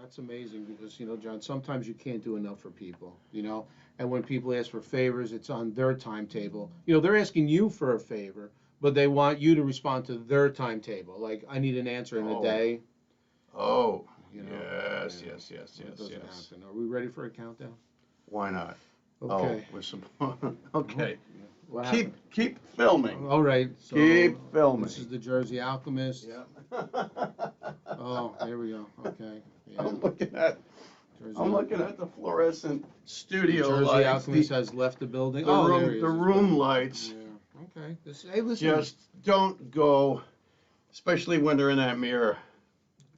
That's amazing because, John, sometimes you can't do enough for people. And when people ask for favors, it's on their timetable. They're asking you for a favor, but they want you to respond to their timetable. Like, I need an answer in a Oh, day. oh, You know, yes, yeah, yes, yes, that yes, doesn't yes. happen. Are we ready for a countdown? Why not? Oh, Okay. with some. Mhm. Okay. Yeah. What happened? Keep filming. All right. So Keep this is filming. the Jersey Alchemist. Yeah. Oh, here we go. Okay. Yeah. I'm looking at Jersey I'm looking Alchemist. at the fluorescent The studio Jersey lights, Alchemist has left the building. the Oh, there he the is. He's back. room lights. Yeah. Okay. Hey, listen. Just don't go, especially when they're in that mirror.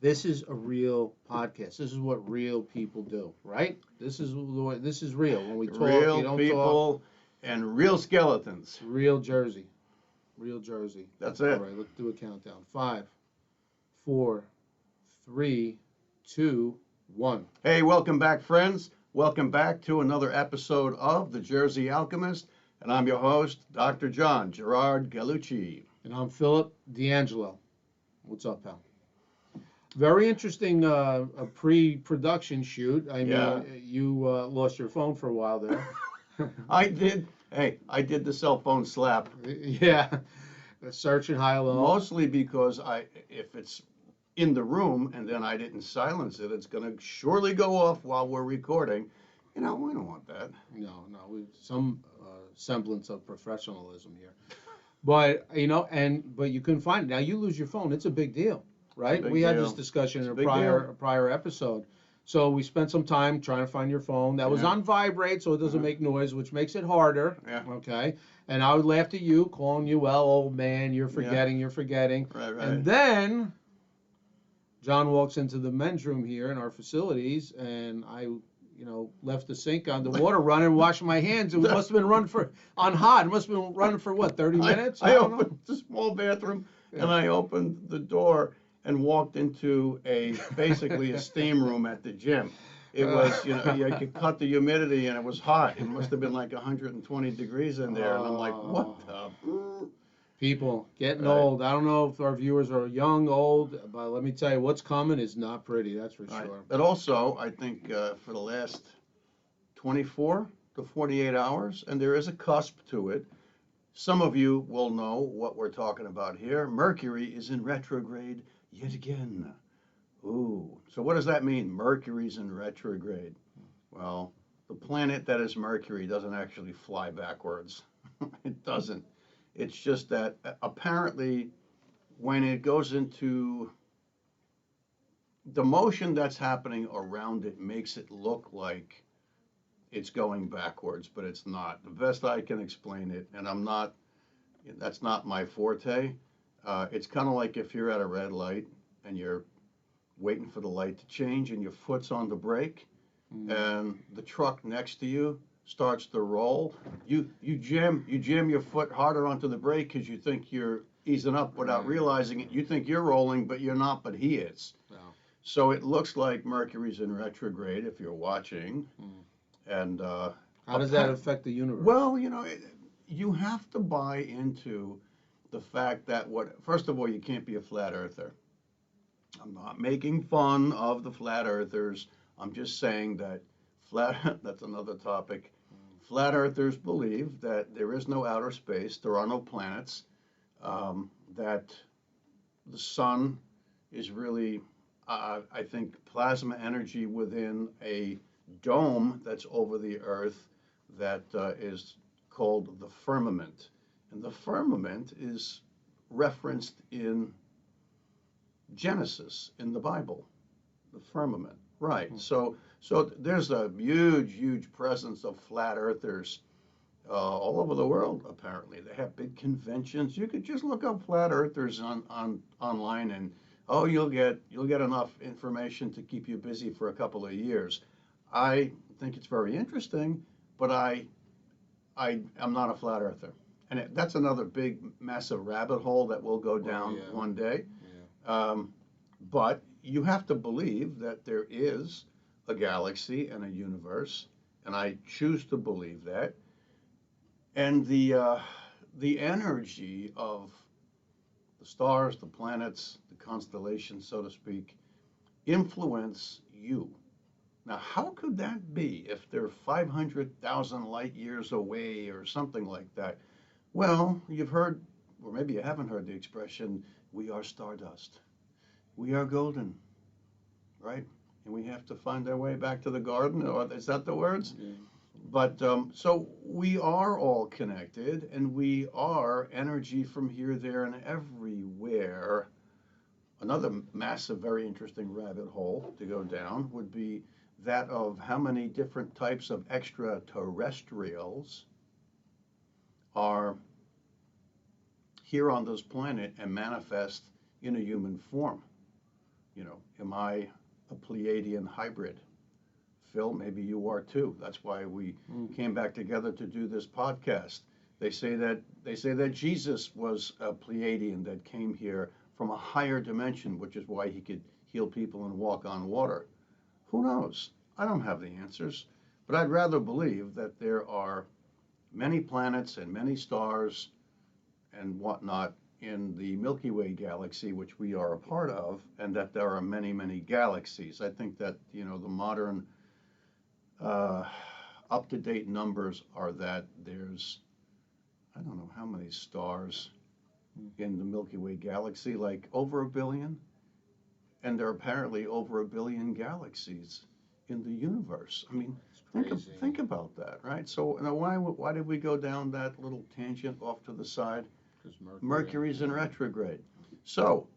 This is a real podcast. This is what real people do, right? This is real. When we talk, you Real don't talk. people and real skeletons. Real Jersey. Real Jersey. That's All it. right, let's do a countdown. 5, 4, 3, 2, 1. Hey, welcome back, friends. Welcome back to another episode of The Jersey Alchemist. And I'm your host, Dr. John Gerard Gallucci. And I'm Philip D'Angelo. What's up, pal? Very interesting a pre-production shoot. I Yeah. mean, you lost your phone for a while there. I did. Hey, I did the cell phone slap. Yeah, searching high low. Mostly because if it's in the room and then I didn't silence it, it's going to surely go off while we're recording. We don't want that. No, some semblance of professionalism here. But but you couldn't find it. Now you lose your phone, it's a big deal, right? Big We had deal. this discussion It's in a a big prior episode. So we spent some time trying to find your phone. That was Yeah. on vibrate, so it doesn't make noise, which makes it harder. Yeah. Okay. And I would laugh at you, calling you, well, old man, you're forgetting. Right, right. And then John walks into the men's room here in our facilities, and I left the sink on the water running, washing my hands. It must have been running on hot. It must have been running for what, 30 minutes? I don't know. opened the small bathroom Yeah. and I opened the door and walked into basically a steam room at the gym. It was, you could cut the humidity and it was hot. It must have been like 120 degrees in there. And I'm like, what the? People getting Right. old. I don't know if our viewers are young, old, but let me tell you, what's coming is not pretty. That's for Right. sure. But also, I think for the last 24 to 48 hours, and there is a cusp to it, some of you will know what we're talking about here. Mercury is in retrograde yet again. Ooh. So what does that mean? Mercury's in retrograde. Well, the planet that is Mercury doesn't actually fly backwards. It doesn't. It's just that apparently when it goes into the motion that's happening around it makes it look like it's going backwards, but it's not. The best I can explain it, and that's not my forte. It's kind of like if you're at a red light and you're waiting for the light to change and your foot's on the brake and the truck next to you starts to roll, you jam your foot harder onto the brake because you think you're easing up without realizing it. You think you're rolling, but you're not, but he is. Wow. So it looks like Mercury's in retrograde if you're watching. And how does that affect the universe? well, you have to buy into the fact that first of all, you can't be a flat earther. I'm not making fun of the flat earthers. I'm just saying that that's another topic. Flat earthers believe that there is no outer space, there are no planets, that the sun is really, I think, plasma energy within a dome that's over the earth that is called the firmament. And the firmament is referenced in Genesis in the Bible, the firmament. Right. So there's a huge presence of flat earthers all over the world. Apparently, they have big conventions. You could just look up flat earthers online, and you'll get enough information to keep you busy for a couple of years. I think it's very interesting, but I'm not a flat earther, and that's another big massive rabbit hole that we'll go down one day. But you have to believe that there is a galaxy and a universe, and I choose to believe that. And the energy of the stars, the planets, the constellations, so to speak, influence you. Now, how could that be if they're 500,000 light years away or something like that? Well, you've heard, or maybe you haven't heard the expression, we are stardust. We are golden, right? And we have to find our way back to the garden, or is that the words? Yeah. But so we are all connected, and we are energy from here, there, and everywhere. Another massive, very interesting rabbit hole to go down would be that of how many different types of extraterrestrials are here on this planet and manifest in a human form. You know, am I a Pleiadian hybrid? Phil, maybe you are too. That's why we came back together to do this podcast. They say that Jesus was a Pleiadian that came here from a higher dimension, which is why he could heal people and walk on water. Who knows? I don't have the answers, but I'd rather believe that there are many planets and many stars and whatnot in the Milky Way galaxy, which we are a part of, and that there are many, many galaxies. I think that, you know, the modern up-to-date numbers are that there's, I don't know how many stars in the Milky Way galaxy, like over 1 billion, and there are apparently over 1 billion galaxies in the universe. I mean, think about that, right? So now why did we go down that little tangent off to the side? Mercury's in retrograde. So,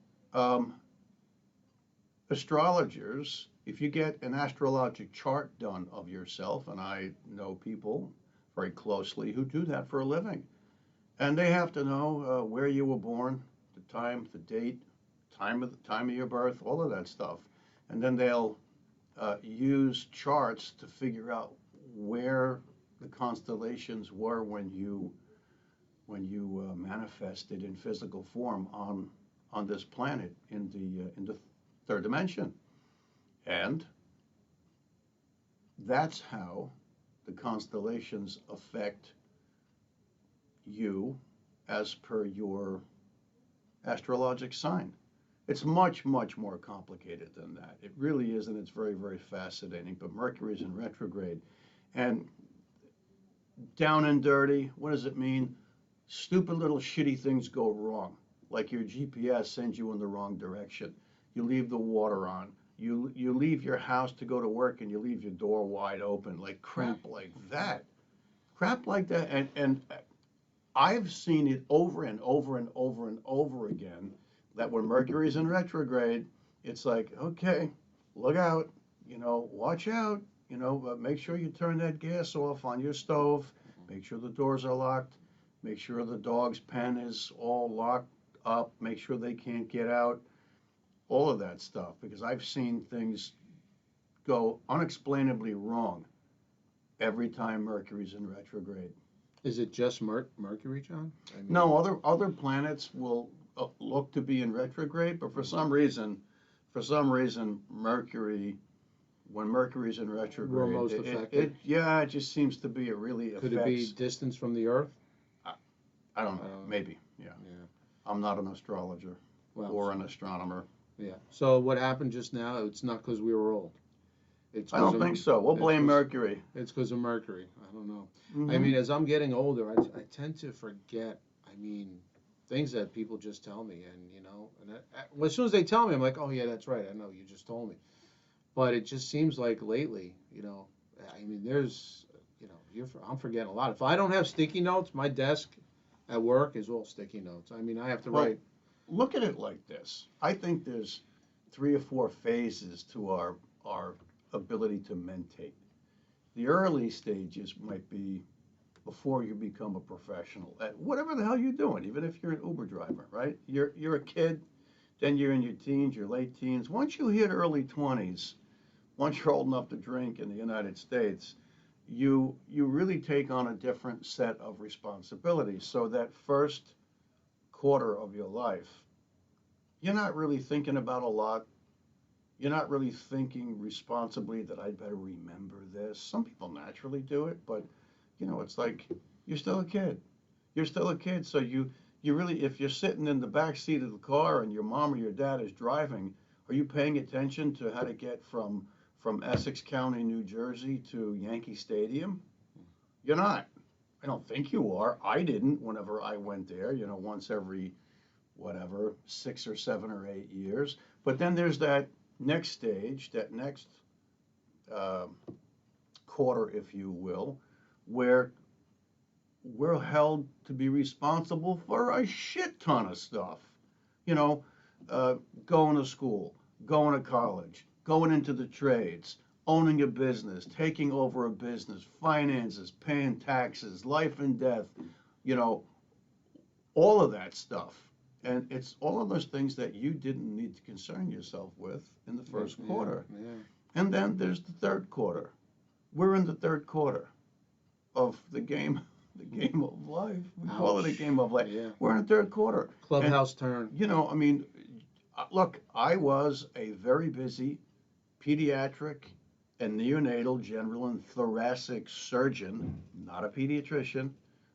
astrologers, if you get an astrologic chart done of yourself, and I know people very closely who do that for a living, and they have to know where you were born, the time, the date, time of your birth, all of that stuff, and then they'll use charts to figure out where the constellations were when you manifested in physical form on this planet in the third dimension. And that's how the constellations affect you as per your astrologic sign. It's much, much more complicated than that. It really is, and it's very, very fascinating. But Mercury's in retrograde. And down and dirty, what does it mean? Stupid little shitty things go wrong, like your GPS sends you in the wrong direction. You leave the water on. You leave your house to go to work and you leave your door wide open, like crap like that. Crap like that. And I've seen it over and over and over and over again that when Mercury's in retrograde, it's like, okay, look out, watch out, but make sure you turn that gas off on your stove. Make sure the doors are locked. Make sure the dog's pen is all locked up. Make sure they can't get out. All of that stuff, because I've seen things go unexplainably wrong every time Mercury's in retrograde. Is it just Mercury, John? I mean, no, other planets will look to be in retrograde, but for some reason, Mercury, when Mercury's in retrograde, we're most affected. It just seems to be, it really affects. Could it be distance from the Earth? I don't know. Maybe. Yeah. I'm not an astrologer or an astronomer. Yeah. So what happened just now? It's not because we were old. I don't think so. We'll blame Mercury. It's because of Mercury. I don't know. Mm-hmm. I mean, as I'm getting older, I tend to forget. I mean, things that people just tell me, and well, as soon as they tell me, I'm like, oh yeah, that's right. I know you just told me. But it just seems like lately, I mean, there's, I'm forgetting a lot. If I don't have sticky notes, my desk at work is all sticky notes. I mean, I have to write. Look at it like this. I think there's 3 or 4 phases to our ability to mentate. The early stages might be before you become a professional at whatever the hell you're doing, even if you're an Uber driver, right? You're a kid, then you're in your teens, your late teens. Once you hit early 20s, once you're old enough to drink in the United States, you really take on a different set of responsibilities. So that first quarter of your life, you're not really thinking about a lot. You're not really thinking responsibly that I'd better remember this. Some people naturally do it, but it's like you're still a kid. You're still a kid, so you really, if you're sitting in the back seat of the car and your mom or your dad is driving, are you paying attention to how to get from from Essex County, New Jersey to Yankee Stadium? You're not. I don't think you are. I didn't whenever I went there, once every, whatever, 6 or 7 or 8 years. But then there's that next stage, that next uh, quarter, if you will, where we're held to be responsible for a shit ton of stuff. You know, going to school, going to college, going into the trades, owning a business, taking over a business, finances, paying taxes, life and death, you know, all of that stuff. And it's all of those things that you didn't need to concern yourself with in the first quarter. Yeah. And then there's the third quarter. We're in the third quarter of the game of life. We call it a game of life. Yeah. We're in the third quarter. Clubhouse turn. I mean, look, I was a very busy pediatric and neonatal general and thoracic surgeon, not a pediatrician,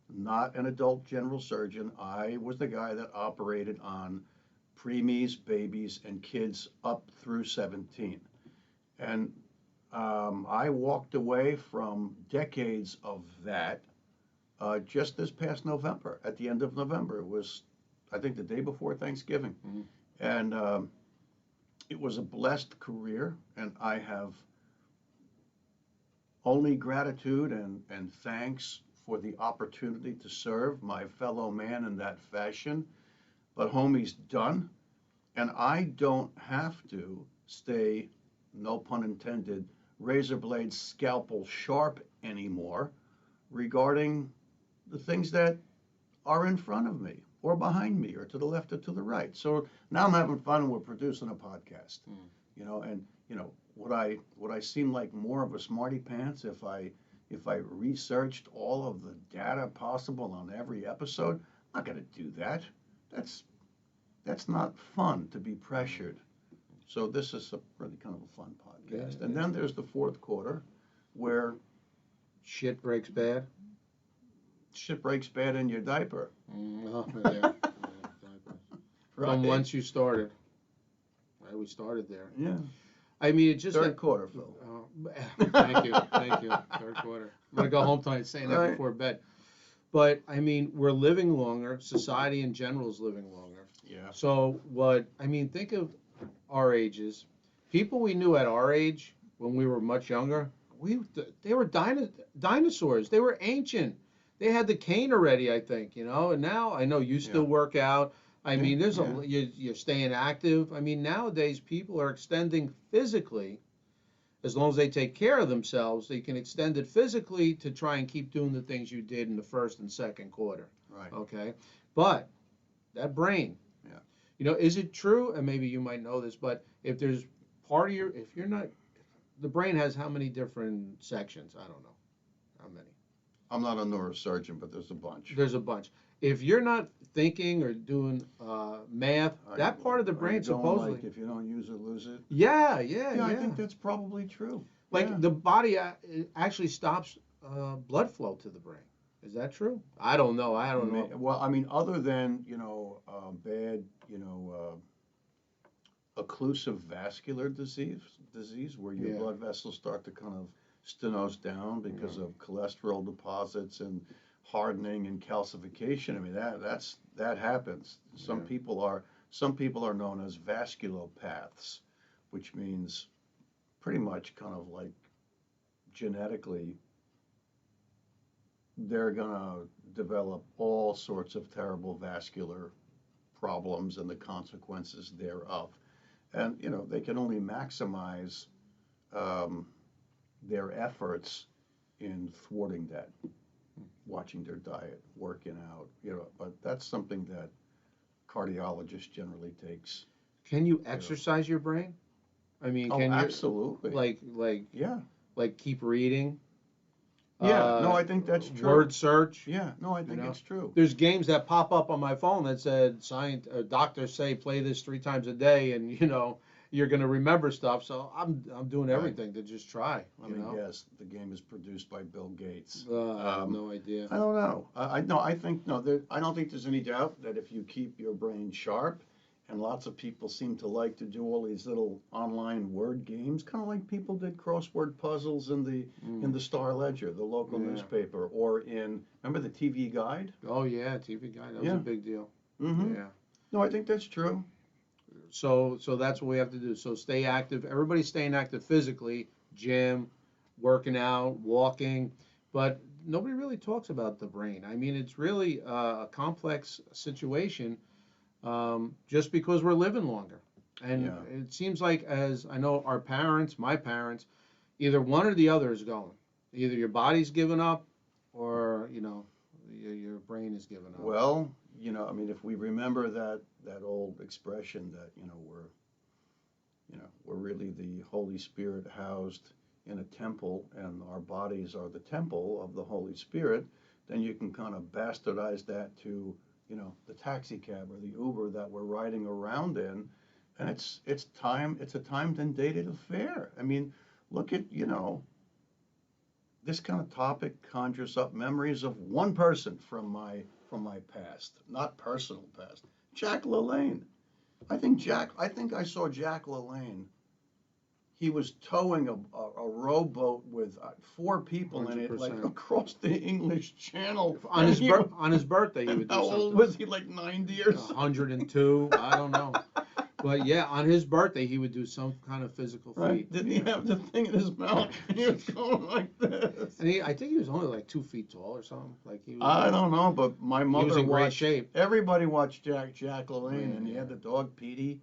not an adult general surgeon. I was the guy that operated on preemies, babies, and kids up through 17. And I walked away from decades of that just this past November, at the end of November. It was, I think, the day before Thanksgiving. Mm-hmm. And it was a blessed career, and I have only gratitude and thanks for the opportunity to serve my fellow man in that fashion. But homie's done, and I don't have to stay, no pun intended, razor blade scalpel sharp anymore regarding the things that are in front of me or behind me or to the left or to the right. So now I'm having fun and we're producing a podcast. Would I seem like more of a smarty pants if I researched all of the data possible on every episode? I'm not going to do that. That's not fun to be pressured. So this is a really kind of a fun podcast. Yeah, and then there's the fourth quarter where shit breaks bad. Shit breaks bad in your diaper. Yeah. From once you started. Right, we started there. Yeah. I mean, it just third quarter, Phil. Thank you. Third quarter. I'm gonna go home tonight saying that before bed. But I mean, we're living longer. Society in general is living longer. Yeah. So think of our ages. People we knew at our age when we were much younger, they were dinosaurs. They were ancient. They had the cane already, I think, and now I know you still work out. I mean, you're staying active. I mean, nowadays people are extending physically, as long as they take care of themselves, they can extend it physically to try and keep doing the things you did in the first and second quarter. Right. Okay. But that brain, is it true? And maybe you might know this, but if there's the brain has how many different sections? I don't know. How many? I'm not a neurosurgeon, but there's a bunch. There's a bunch. If you're not thinking or doing math, that part of the brain supposedly. Like if you don't use it, lose it. Yeah. I think that's probably true. Like the body actually stops blood flow to the brain. Is that true? I don't know. I don't know. Well, I mean, other than bad, occlusive vascular disease where your blood vessels start to kind of stenose down because of cholesterol deposits and hardening and calcification. I mean, that happens. Some people are known as vasculopaths, which means pretty much kind of like genetically they're gonna develop all sorts of terrible vascular problems and the consequences thereof. And they can only maximize their efforts in thwarting that, watching their diet, working out, but that's something that cardiologists generally takes. Can you exercise your brain? I mean, can you absolutely. Like keep reading? No, I think that's true. Word search? Yeah, no, I think it's true. There's games that pop up on my phone that said doctors say play this 3 times a day and you're going to remember stuff. So I'm doing everything to just try. Yes, the game is produced by Bill Gates. I have no idea. I don't know. I don't think there's any doubt that if you keep your brain sharp and lots of people seem to like to do all these little online word games, kind of like people did crossword puzzles in the Star Ledger, the local Yeah. newspaper, or in, remember the TV Guide? Oh yeah, TV guy. That was Yeah. a big deal. Mm-hmm. Yeah. No, I think that's true. So that's what we have to do. So stay active. Everybody's staying active physically, gym, working out, walking, but nobody really talks about the brain. I mean, it's really a complex situation, just because we're living longer. And Yeah. it seems like, as I know, our parents, my parents, either one or the other is going. Either your body's giving up, or your brain is giving up. Well, I mean, if we remember that old expression that, we're really the Holy Spirit housed in a temple, and our bodies are the temple of the Holy Spirit, then you can kind of bastardize that to, the taxi cab or the Uber that we're riding around in, and it's a timed and dated affair. I mean, look at, this kind of topic conjures up memories of one person from my past, not personal past. Jack LaLanne. I think I saw Jack LaLanne. He was towing a rowboat with 4 people in it, like 100%. across the English Channel. On his birthday, he would do How something. old was he? Like 90 or something? 102. I don't know. But yeah, on his birthday, he would do some kind of physical Right? feat. Didn't he have the thing in his mouth? He was going like this. And I think he was only like 2 feet tall or something. Like he was. I don't know, but my He mother was in great watched. shape. Everybody watched Jack LaLanne, and he Yeah. had the dog Petey.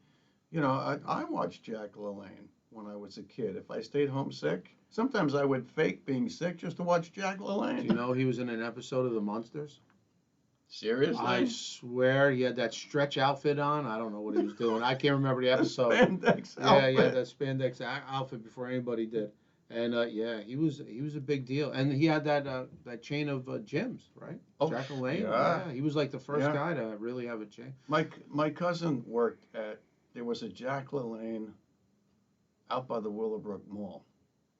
I watched Jack LaLanne when I was a kid. If I stayed home sick, sometimes I would fake being sick just to watch Jack LaLanne. Do you know he was in an episode of The Munsters? Seriously? I swear he had that stretch outfit on. I don't know what he was doing. I can't remember the episode. Spandex Yeah, outfit. yeah, that spandex outfit before anybody did. And yeah, he was a big deal. And he had that chain of gyms, right? Oh, Jack LaLanne. yeah. He was like the first Yeah. guy to really have a chain. My cousin worked there was a Jack LaLanne out by the Willowbrook Mall.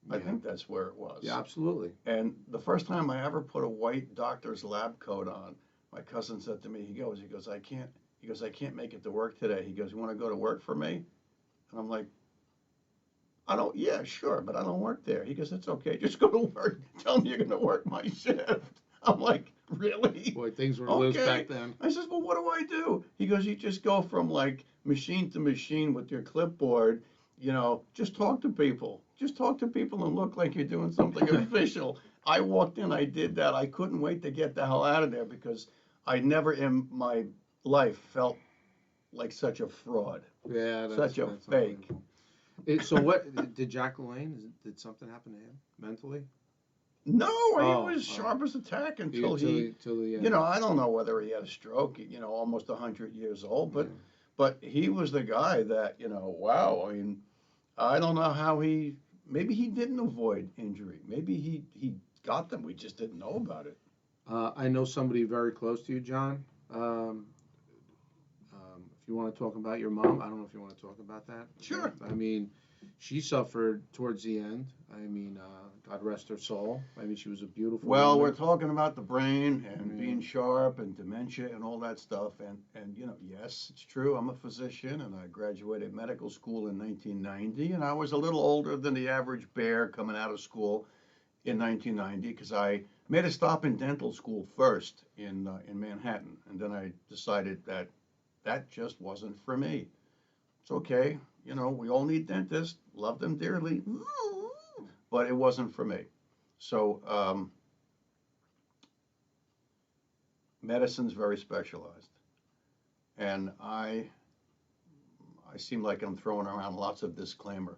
I Yeah. think that's where it was. Yeah, absolutely. And the first time I ever put a white doctor's lab coat on, my cousin said to me, he goes, I can't make it to work today. He goes, you want to go to work for me? And I'm like, yeah, sure, but I don't work there. He goes, it's okay, just go to work. Tell me you're going to work my shift. I'm like, really? Boy, things were loose Okay. back then. I says, well, what do I do? He goes, you just go from like machine to machine with your clipboard, just talk to people. Just talk to people and look like you're doing something official. I walked in, I did that. I couldn't wait to get the hell out of there because I never in my life felt like such a fraud, Yeah, such a that's fake. unbelievable. So what did Jack LaLanne? Did something happen to him mentally? No, Oh, he was sharp as a tack until Till the end. I don't know whether he had a stroke, almost 100 years old, Yeah. but he was the guy that, wow, I mean, I don't know how maybe he didn't avoid injury. Maybe he got them, we just didn't know about it. I know somebody very close to you, John. If you want to talk about your mom, I don't know if you want to talk about that. Sure. I mean, she suffered towards the end. I mean, God rest her soul. I mean, she was a beautiful Well, woman. we're talking about the brain and Yeah. being sharp and dementia and all that stuff. And yes, it's true. I'm a physician and I graduated medical school in 1990. And I was a little older than the average bear coming out of school in 1990 because I made a stop in dental school first in Manhattan. And then I decided that just wasn't for me. It's okay. We all need dentists. Love them dearly. But it wasn't for me. So medicine's very specialized. And I seem like I'm throwing around lots of disclaimer.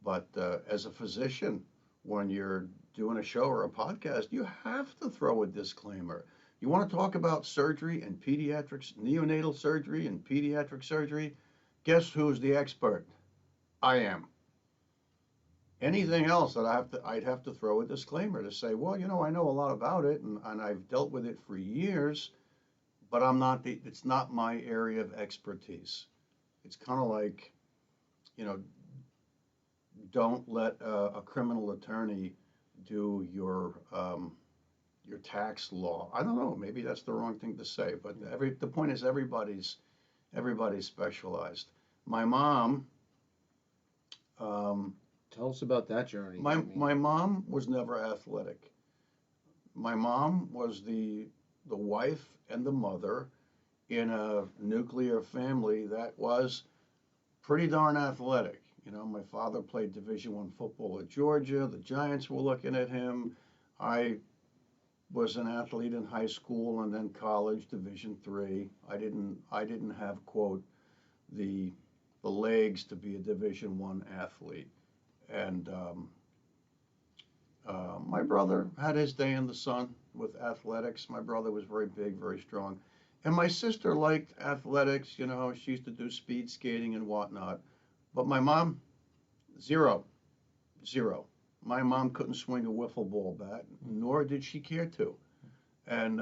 But as a physician, when you're doing a show or a podcast, you have to throw a disclaimer. You want to talk about surgery and pediatrics, neonatal surgery and pediatric surgery? Guess who's the expert? I am. Anything else that I'd have to throw a disclaimer to say, well, I know a lot about it and I've dealt with it for years, but it's not my area of expertise. It's kind of like, don't let a criminal attorney do your tax law. I don't know, maybe that's the wrong thing to say, but the point is everybody's Everybody's specialized. My mom, Tell us about that journey. my mom was never athletic. My mom was the wife and the mother in a nuclear family that was pretty darn athletic. You know, my father played Division I football at Georgia. The Giants were looking at him. I was an athlete in high school and then college, Division III. I didn't have, quote, the legs to be a Division I athlete. And my brother had his day in the sun with athletics. My brother was very big, very strong. And my sister liked athletics, you know, she used to do speed skating and whatnot. But my mom, zero, zero. My mom couldn't swing a wiffle ball bat, nor did she care to. And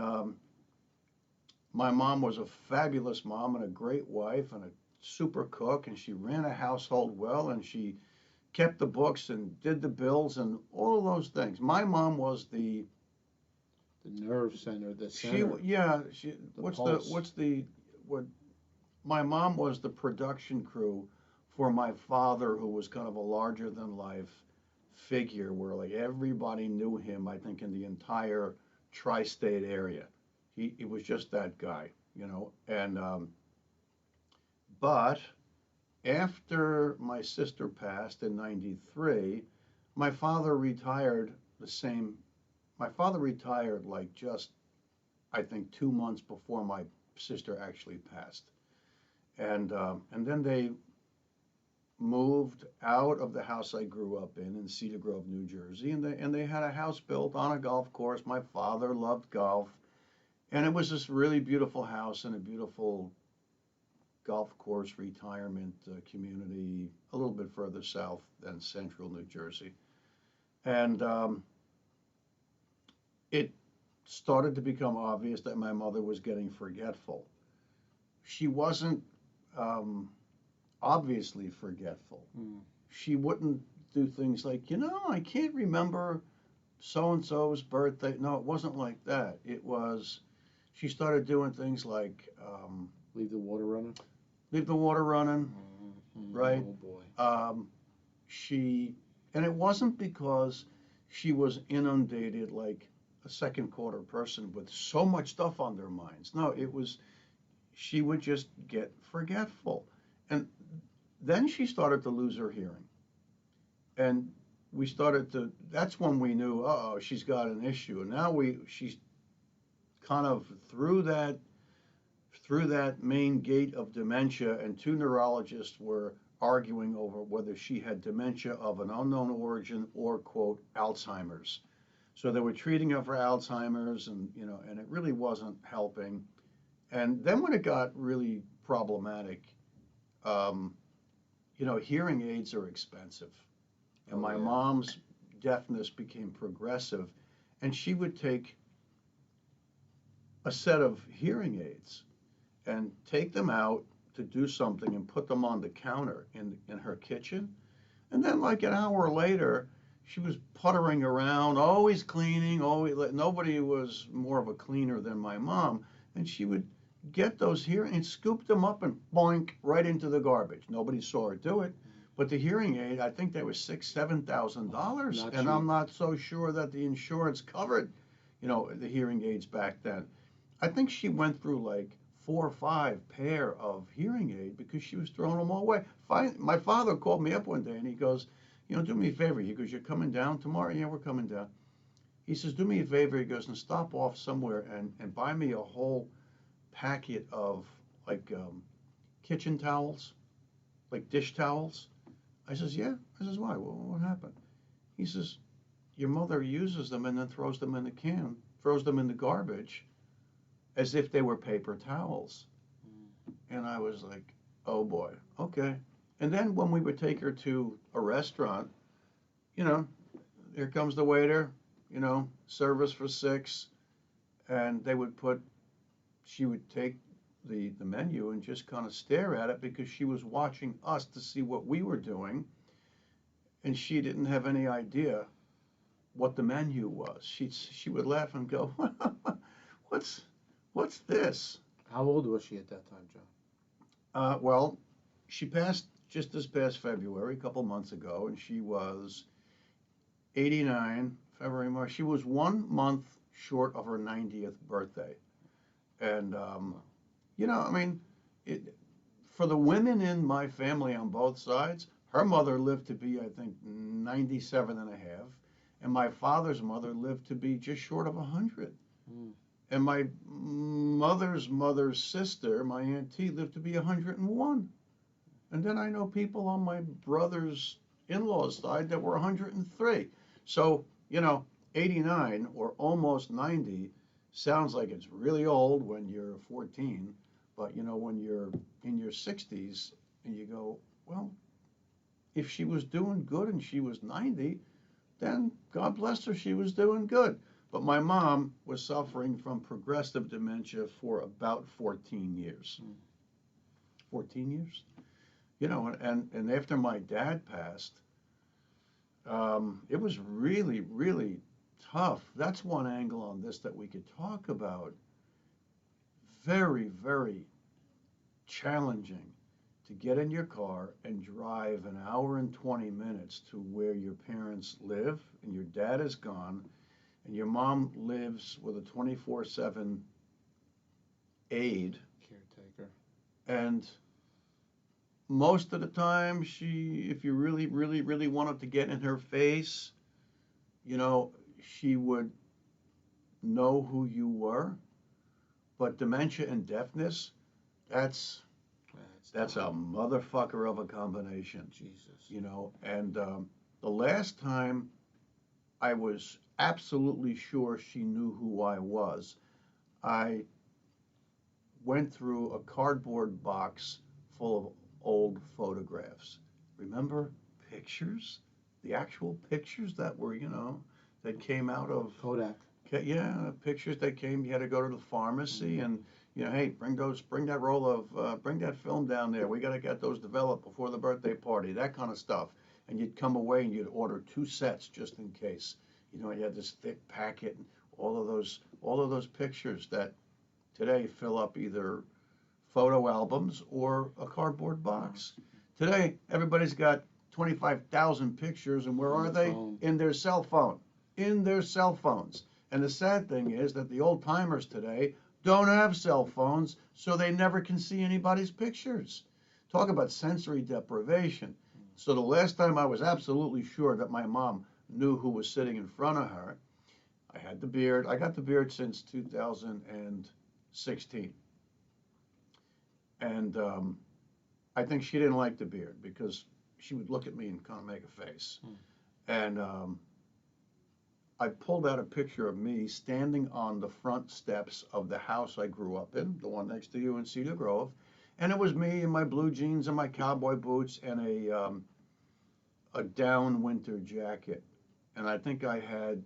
my mom was a fabulous mom and a great wife and a super cook, and she ran a household well, and she kept the books and did the bills and all of those things. My mom was the nerve center, the center. What my mom was the production crew for my father, who was kind of a larger than life figure where like everybody knew him, I think, in the entire tri-state area. He was just that guy, you know. And but after my sister passed in 93, my father retired my father retired like just, I think, 2 months before my sister actually passed. And then they moved out of the house I grew up in Cedar Grove, New Jersey, and they had a house built on a golf course. My father loved golf, and it was this really beautiful house and a beautiful golf course retirement community a little bit further south than central New Jersey. And it started to become obvious that my mother was getting forgetful. She wasn't obviously forgetful. She wouldn't do things like, you know, I can't remember so-and-so's birthday. No, it wasn't like that. It was, she started doing things like leave the water running. Leave the water running, right? Oh boy. And it wasn't because she was inundated like a second quarter person with so much stuff on their minds. No, it was, she would just get forgetful. And then she started to lose her hearing. And that's when we knew, uh-oh, she's got an issue. And now she's kind of through that main gate of dementia, and two neurologists were arguing over whether she had dementia of an unknown origin or, quote, Alzheimer's. So they were treating her for Alzheimer's, and, you know, and it really wasn't helping. And then when it got really problematic, you know, hearing aids are expensive. And my mom's deafness became progressive, and she would take a set of hearing aids and take them out to do something and put them on the counter in her kitchen. And then like an hour later, she was puttering around, always cleaning, nobody was more of a cleaner than my mom. And she would get those hearing and scoop them up and boink right into the garbage. Nobody saw her do it. But the hearing aid, I think they were $6,000-7,000, and I'm not so sure that the insurance covered, you know, the hearing aids back then. I think she went through like 4 or 5 pair of hearing aid because she was throwing them all away. My father called me up one day and he goes, you know, do me a favor. He goes, you're coming down tomorrow? Yeah, we're coming down. He says, do me a favor. He goes, and stop off somewhere and buy me a whole packet of like kitchen towels, like dish towels. I says, yeah. I says, why? Well, what happened? He says, your mother uses them and then throws them in the can, throws them in the garbage as if they were paper towels. And I was like, oh boy, okay. And then when we would take her to a restaurant, you know, here comes the waiter, you know, service for 6, and she would take the menu and just kind of stare at it because she was watching us to see what we were doing, and she didn't have any idea what the menu was. She would laugh and go, what's this? How old was she at that time, John? Well, she passed just this past February, a couple months ago, and she was 89, February, March. She was 1 month short of her 90th birthday. And, I mean, it, for the women in my family on both sides, her mother lived to be, I think, 97 and a half, and my father's mother lived to be just short of 100. Mm. And my mother's mother's sister, my auntie, lived to be 101. And then I know people on my brother's in-laws side that were 103. So, 89 or almost 90 sounds like it's really old when you're 14, but when you're in your 60s and you go, well, if she was doing good and she was 90, then God bless her, she was doing good. But my mom was suffering from progressive dementia for about 14 years. 14 years? And after my dad passed, it was really, really tough. That's one angle on this that we could talk about. Very, very challenging to get in your car and drive an hour and 20 minutes to where your parents live and your dad is gone and your mom lives with a 24/7 aide. Caretaker. And most of the time, if you really, really, really wanted to get in her face, she would know who you were. But dementia and deafness, that's a motherfucker of a combination. Jesus. And the last time I was absolutely sure she knew who I was, I went through a cardboard box full of old photographs. Remember pictures? The actual pictures that were, that came out of Kodak. Yeah, pictures that came. You had to go to the pharmacy and, hey, bring that roll of, bring that film down there. We got to get those developed before the birthday party, that kind of stuff. And you'd come away and you'd order 2 sets just in case. You had this thick packet, and all of those pictures that today fill up either photo albums or a cardboard box. Today, everybody's got 25,000 pictures, and where are they? In their cell phone. In their cell phones. And the sad thing is that the old timers today don't have cell phones, so they never can see anybody's pictures. Talk about sensory deprivation. So the last time I was absolutely sure that my mom knew who was sitting in front of her, I had the beard. I got the beard since 2016. And I think she didn't like the beard because she would look at me and kind of make a face. And I pulled out a picture of me standing on the front steps of the house I grew up in, the one next to you in Cedar Grove. And it was me in my blue jeans and my cowboy boots and a down winter jacket. And I think I had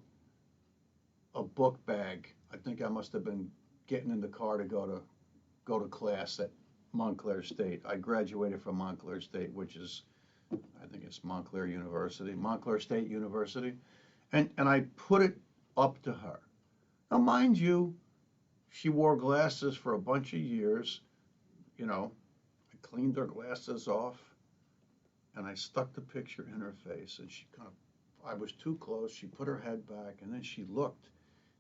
a book bag. I think I must have been getting in the car to go to class at Montclair State. I graduated from Montclair State, which is, I think it's Montclair State University. And I put it up to her. Now, mind you, she wore glasses for a bunch of years. I cleaned her glasses off, and I stuck the picture in her face. And I was too close. She put her head back, and then she looked,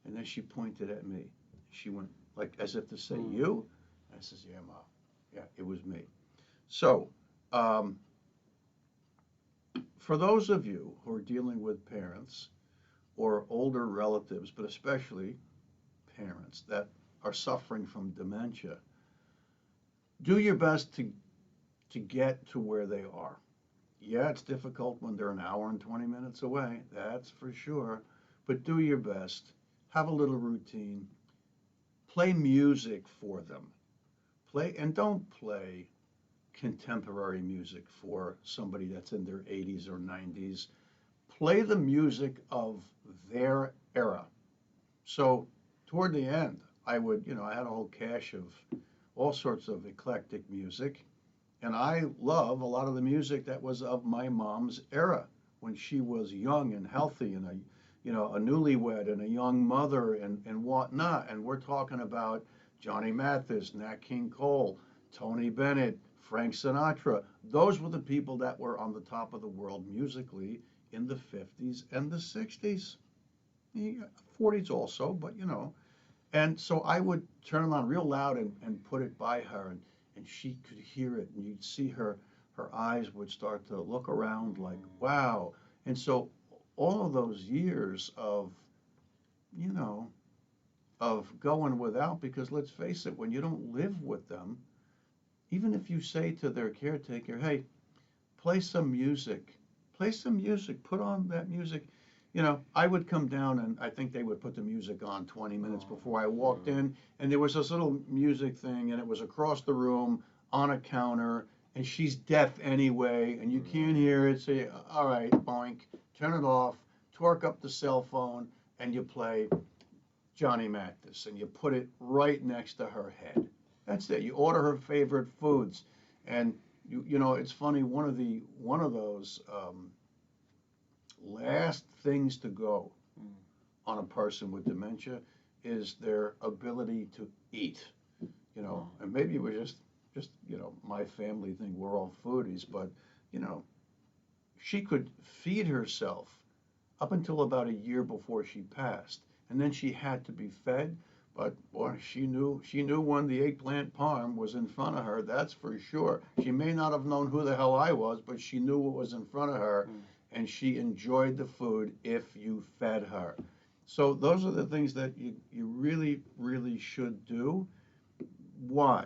and then she pointed at me. She went, like, as if to say, you? I says, yeah, Mom. Yeah, it was me. So, for those of you who are dealing with parents or older relatives, but especially parents that are suffering from dementia, do your best to get to where they are. Yeah, it's difficult when they're an hour and 20 minutes away, that's for sure, but do your best. Have a little routine. Play music for them. And don't play contemporary music for somebody that's in their 80s or 90s. Play the music of their era. So toward the end, I had a whole cache of all sorts of eclectic music. And I love a lot of the music that was of my mom's era when she was young and healthy and a newlywed and a young mother and whatnot. And we're talking about Johnny Mathis, Nat King Cole, Tony Bennett, Frank Sinatra. Those were the people that were on the top of the world musically in the 50s and the 60s. 40s also, but you know. And so I would turn it on real loud and put it by her, and she could hear it, and you'd see her eyes would start to look around like, wow. And so all of those years of, you know, of going without, because let's face it, when you don't live with them, even if you say to their caretaker, hey, play some music, put on that music. You know, I would come down and I think they would put the music on 20 minutes before I walked in. And there was this little music thing, and it was across the room on a counter. And she's deaf anyway, and you can't hear it. So, all right, boink, turn it off, torque up the cell phone, and you play Johnny Mathis, and you put it right next to her head. That's it. You order her favorite foods, and you know, it's funny. One of those last things to go on a person with dementia is their ability to eat. You know, and maybe it was just you know, my family thing. We're all foodies, but you know, she could feed herself up until about a year before she passed, and then she had to be fed. But boy, she knew when the eggplant parm was in front of her. That's for sure. She may not have known who the hell I was, but she knew what was in front of her, and she enjoyed the food if you fed her. So those are the things that you really, really should do. Why?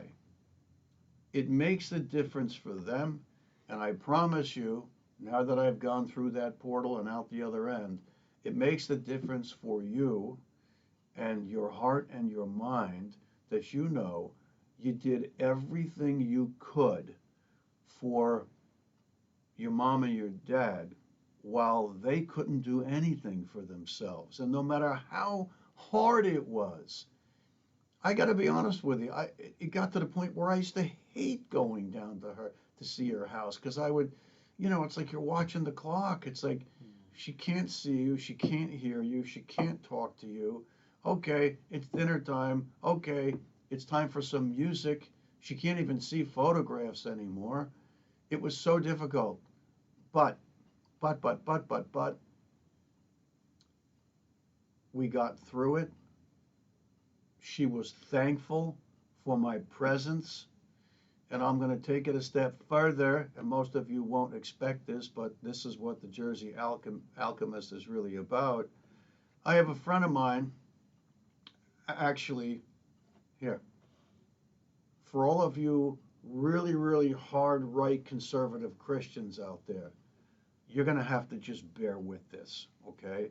It makes a difference for them, and I promise you, now that I've gone through that portal and out the other end, it makes the difference for you and your heart and your mind, that you know you did everything you could for your mom and your dad while they couldn't do anything for themselves. And no matter how hard it was, I got to be honest with you, it got to the point where I used to hate going down to see her house, because I would, you know, it's like you're watching the clock. It's like she can't see you, she can't hear you, she can't talk to you. Okay, it's dinner time. Okay, it's time for some music. She can't even see photographs anymore. It was so difficult. But, we got through it. She was thankful for my presence. And I'm going to take it a step further, and most of you won't expect this, but this is what the Jersey Alchemist is really about. I have a friend of mine, actually, here. For all of you really, really hard right conservative Christians out there, you're going to have to just bear with this, okay?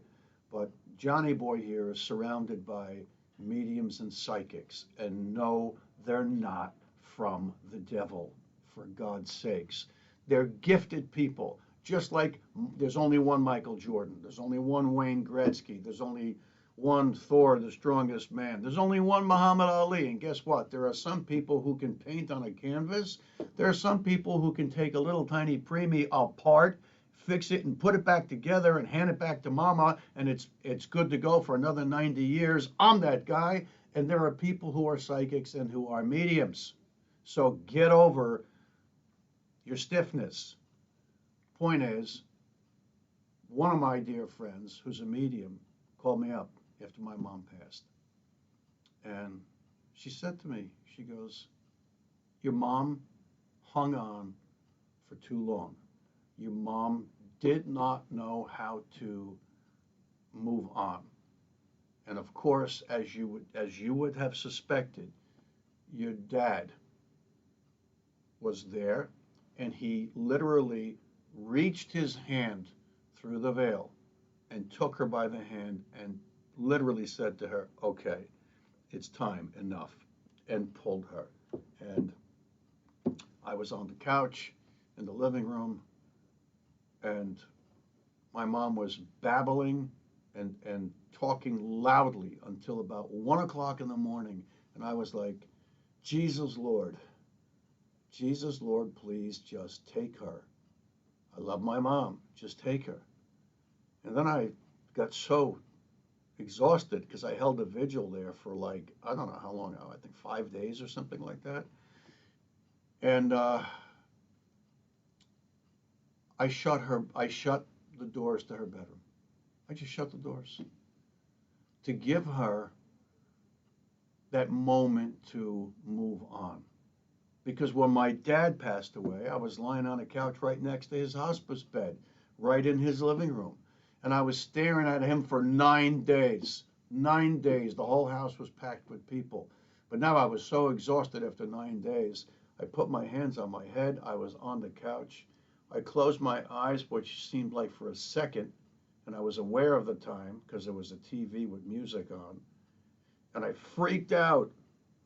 But Johnny Boy here is surrounded by mediums and psychics, and no, they're not from the devil, for God's sakes. They're gifted people, just like there's only one Michael Jordan, there's only one Wayne Gretzky, there's only one Thor, the strongest man, there's only one Muhammad Ali, and guess what? There are some people who can paint on a canvas. There are some people who can take a little tiny preemie apart, fix it and put it back together and hand it back to mama, and it's good to go for another 90 years. I'm that guy, and there are people who are psychics and who are mediums. So get over your stiffness. Point is, one of my dear friends, who's a medium, called me up after my mom passed. And she said to me, she goes, your mom hung on for too long. Your mom did not know how to move on. And of course, as you would have suspected, your dad was there, and he literally reached his hand through the veil and took her by the hand and literally said to her, okay, it's time, enough, and pulled her. And I was on the couch in the living room, and my mom was babbling and talking loudly until about 1 o'clock in the morning. And I was like, Jesus, Lord, please just take her. I love my mom, just take her. And then I got so exhausted because I held a vigil there for like, I don't know how long, I think 5 days or something like that. And I shut the doors to her bedroom. I just shut the doors to give her that moment to move on. Because when my dad passed away, I was lying on a couch right next to his hospice bed, right in his living room. And I was staring at him for 9 days. 9 days. The whole house was packed with people. But now I was so exhausted after 9 days, I put my hands on my head. I was on the couch. I closed my eyes, which seemed like for a second, and I was aware of the time because there was a TV with music on. And I freaked out.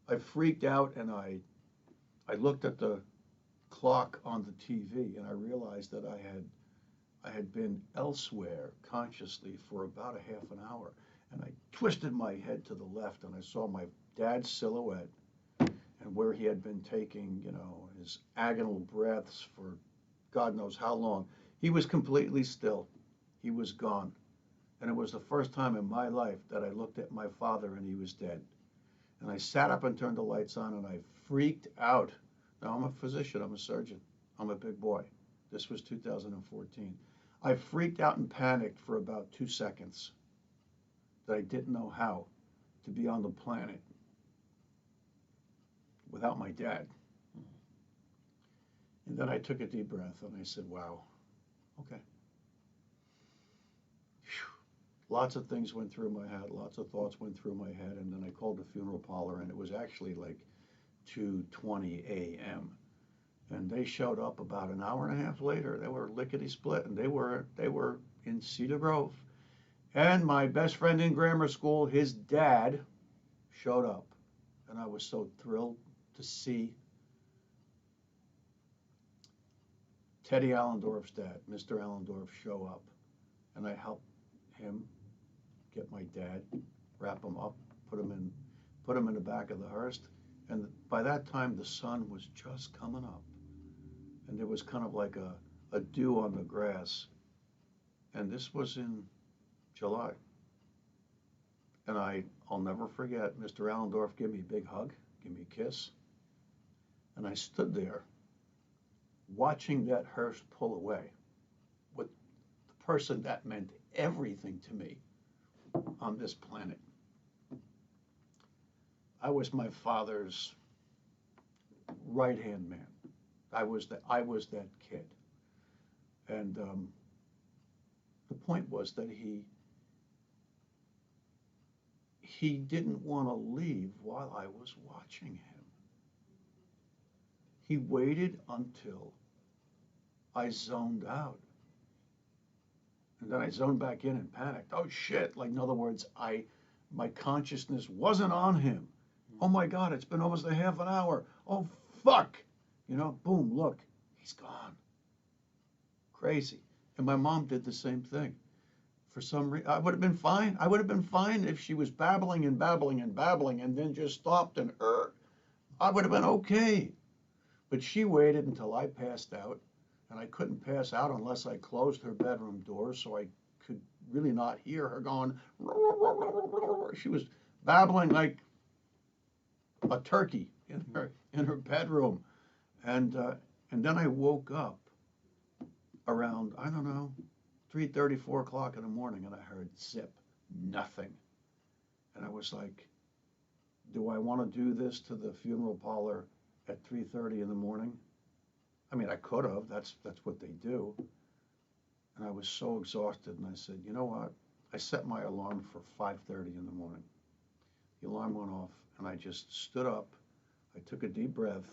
I freaked out, and I looked at the clock on the TV, and I realized that I had been elsewhere consciously for about a half an hour. And I twisted my head to the left, and I saw my dad's silhouette and where he had been taking, his agonal breaths for God knows how long. He was completely still. He was gone. And it was the first time in my life that I looked at my father and he was dead. And I sat up and turned the lights on, and I freaked out. Now, I'm a physician. I'm a surgeon. I'm a big boy. This was 2014. I freaked out and panicked for about 2 seconds that I didn't know how to be on the planet without my dad. And then I took a deep breath and I said, wow, okay. Whew. Lots of things went through my head. Lots of thoughts went through my head. And then I called the funeral parlor, and it was actually like 2:20 a.m. And they showed up about an hour and a half later. They were lickety split, and they were in Cedar Grove. And my best friend in grammar school, his dad, showed up. And I was so thrilled to see Teddy Allendorf's dad, Mr. Allendorf, show up. And I helped him get my dad, wrap him up, put him in the back of the hearse. And by that time, the sun was just coming up. And there was kind of like a dew on the grass. And this was in July. And I'll never forget, Mr. Allendorf gave me a big hug, gave me a kiss. And I stood there watching that hearse pull away with the person that meant everything to me on this planet. I was my father's right-hand man. I was that kid. And the point was that he didn't want to leave while I was watching him. He waited until I zoned out. And then I zoned back in and panicked. Oh shit, like in other words, my consciousness wasn't on him. Oh my God, it's been almost a half an hour. Oh fuck. Boom, look, he's gone. Crazy. And my mom did the same thing. For some reason, I would have been fine. I would have been fine if she was babbling and babbling and babbling and then just stopped and I would have been okay. But she waited until I passed out, and I couldn't pass out unless I closed her bedroom door so I could really not hear her going. She was babbling like a turkey in her bedroom. And then I woke up around, I don't know, 3:30, 4 o'clock in the morning, and I heard zip, nothing. And I was like, do I want to do this to the funeral parlor at 3:30 in the morning? I mean, I could have. That's what they do. And I was so exhausted, and I said, you know what? I set my alarm for 5:30 in the morning. The alarm went off, and I just stood up. I took a deep breath,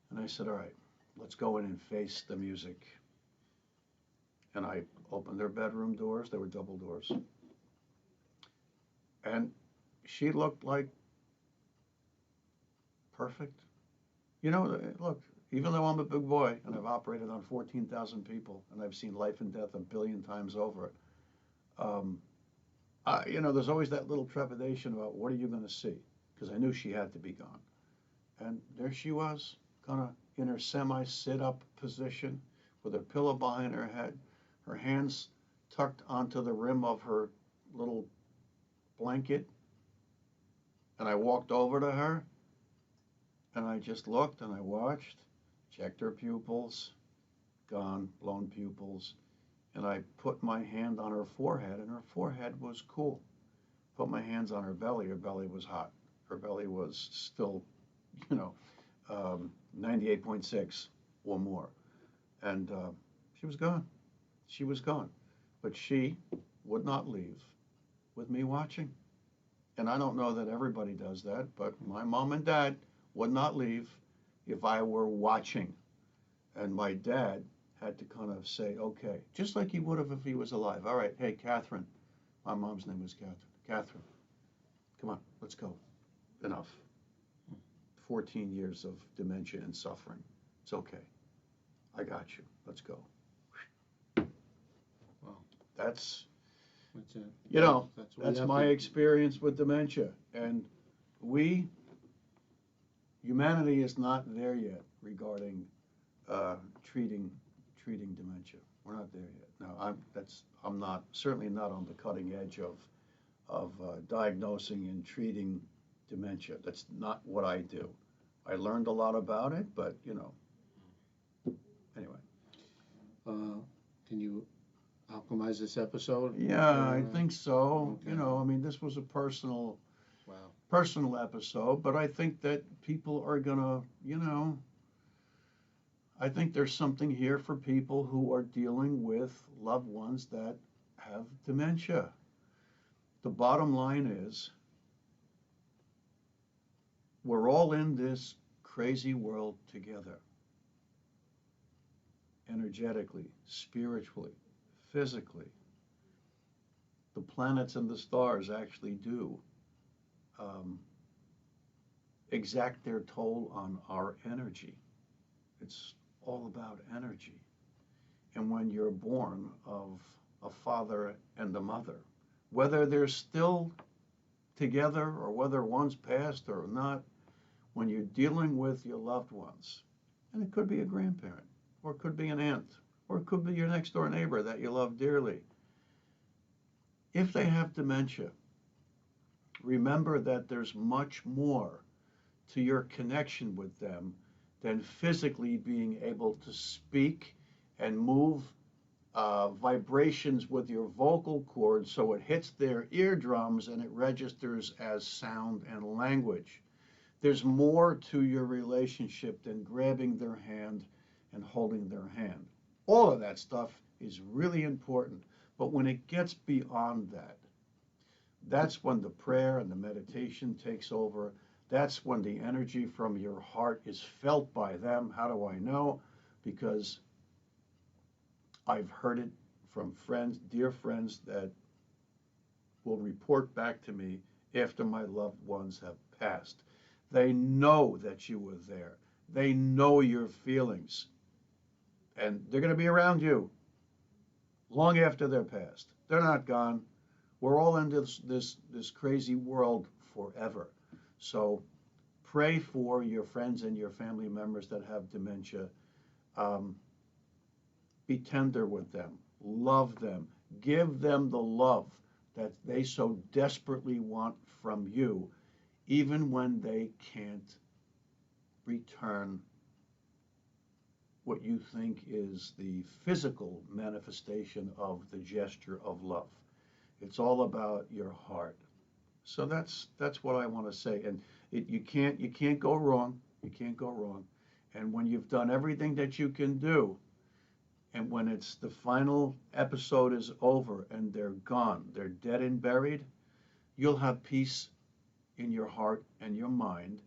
and I said, all right, let's go in and face the music. And I opened their bedroom doors. They were double doors. And she looked like perfect. Look, even though I'm a big boy and I've operated on 14,000 people and I've seen life and death 1 billion times over, there's always that little trepidation about what are you going to see? Because I knew she had to be gone. And there she was, kind of in her semi-sit-up position with her pillow behind her head, her hands tucked onto the rim of her little blanket. And I walked over to her, And I just looked and I watched, checked her pupils, gone, blown pupils. And I put my hand on her forehead, and her forehead was cool. Put my hands on her belly was hot. Her belly was still, you know, 98.6 or more. And she was gone. She was gone. But she would not leave with me watching. And I don't know that everybody does that, but my mom and dad would not leave if I were watching. And my dad had to kind of say, okay, just like he would have if he was alive. All right, hey, Catherine. My mom's name was Catherine. Catherine, come on, let's go. Enough. 14 years of dementia and suffering. It's okay. I got you. Let's go. Wow. That's it. You know, what we that's have my to- experience with dementia. And humanity is not there yet regarding treating dementia. We're not there yet. No, I'm not, certainly not on the cutting edge of diagnosing and treating dementia. That's not what I do. I learned a lot about it, but anyway. Can you alchemize this episode? Yeah, I think so. Okay. I mean, this was a personal Wow. episode, but I think that people are gonna, I think there's something here for people who are dealing with loved ones that have dementia. The bottom line is, we're all in this crazy world together. Energetically, spiritually, physically. The planets and the stars actually do exact their toll on our energy. It's all about energy. And when you're born of a father and a mother, whether they're still together or whether one's passed or not, when you're dealing with your loved ones, and it could be a grandparent, or it could be an aunt, or it could be your next door neighbor that you love dearly. If they have dementia, remember that there's much more to your connection with them than physically being able to speak and move vibrations with your vocal cords so it hits their eardrums and it registers as sound and language. There's more to your relationship than grabbing their hand and holding their hand. All of that stuff is really important, but when it gets beyond that, that's when the prayer and the meditation takes over. That's when the energy from your heart is felt by them. How do I know? Because I've heard it from friends, dear friends, that will report back to me after my loved ones have passed. They know that you were there. They know your feelings. And they're going to be around you long after they're passed. They're not gone. We're all in this crazy world forever. So pray for your friends and your family members that have dementia. Be tender with them. Love them. Give them the love that they so desperately want from you, even when they can't return what you think is the physical manifestation of the gesture of love. It's all about your heart. So that's what I want to say. And you can't go wrong. You can't go wrong. And when you've done everything that you can do, and when it's the final episode is over and they're gone, they're dead and buried, you'll have peace in your heart and your mind.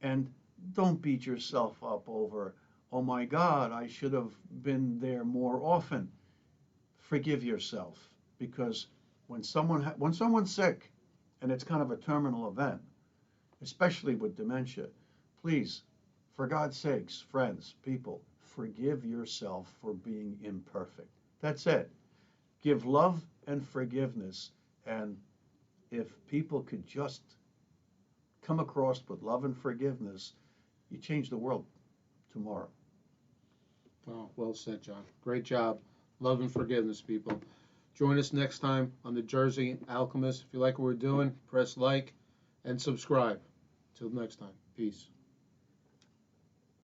And don't beat yourself up over, oh my God, I should have been there more often. Forgive yourself, because when someone's sick and it's kind of a terminal event, especially with dementia, please, for God's sakes, friends, people, forgive yourself for being imperfect. That's it. Give love and forgiveness. And if people could just come across with love and forgiveness, you change the world tomorrow. Oh, well said, John. Great job. Love and forgiveness, people. Join us next time on the Jersey Alchemist. If you like what we're doing, press like and subscribe. Till next time. Peace.